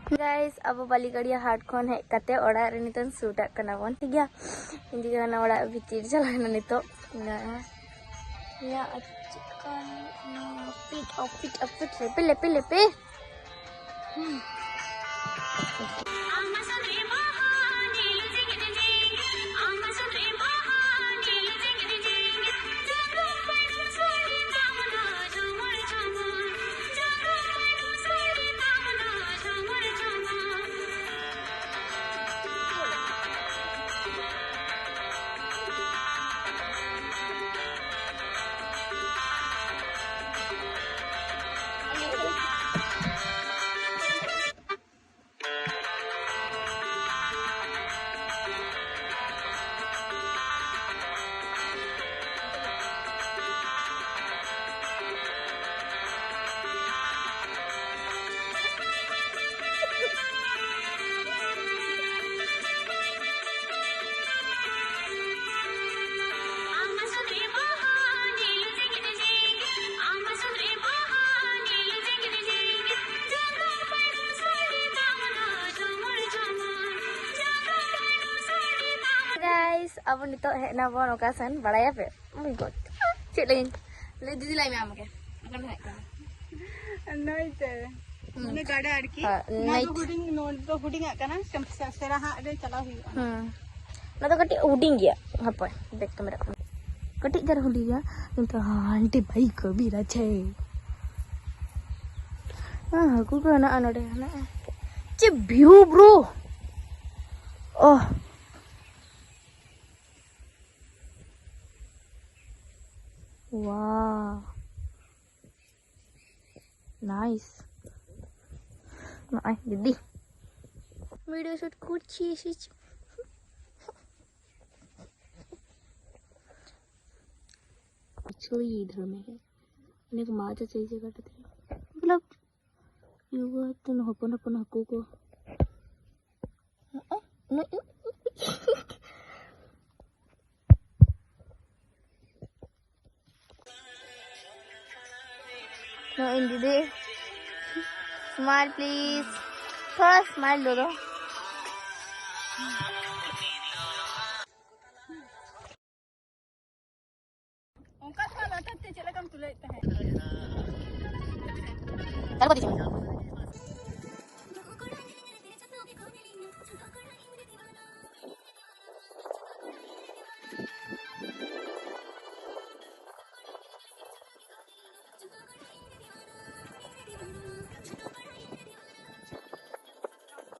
Guys अब बालीगड़िया हाट खन hedge कते ओड़ा रे नितन सूटा कना बन ठीक गया इंदी गाना ओड़ा भीतर चलाना नितो या चिकन पिट लेपे guys अब नितो हेना बन ओकासन बड़ाया पे ओ माय गॉड चेक ले दीदी लाई में आमके अकन है नाइटे ने गाड़ा अड़की ना तो हुडिंग आकना सेरा हा रे चला हुई ना तो कटी हुडिंग गया हपय देख कैमरा कटी जरा हुडी गया तो आंटी भाई को भी रछे हां को ना अनडे ना चे व्यू ब्रो ओह wow nice ay didi video shoot kurci sih actually इधर में है इन्हें को माचा चाहिए काटते हैं मतलब युवा तो न होपन अपन हको को No, Indy, smile please. थोड़ा smile दो दो. उनका था लटा ते चला कम तुले है चलो दीजिए.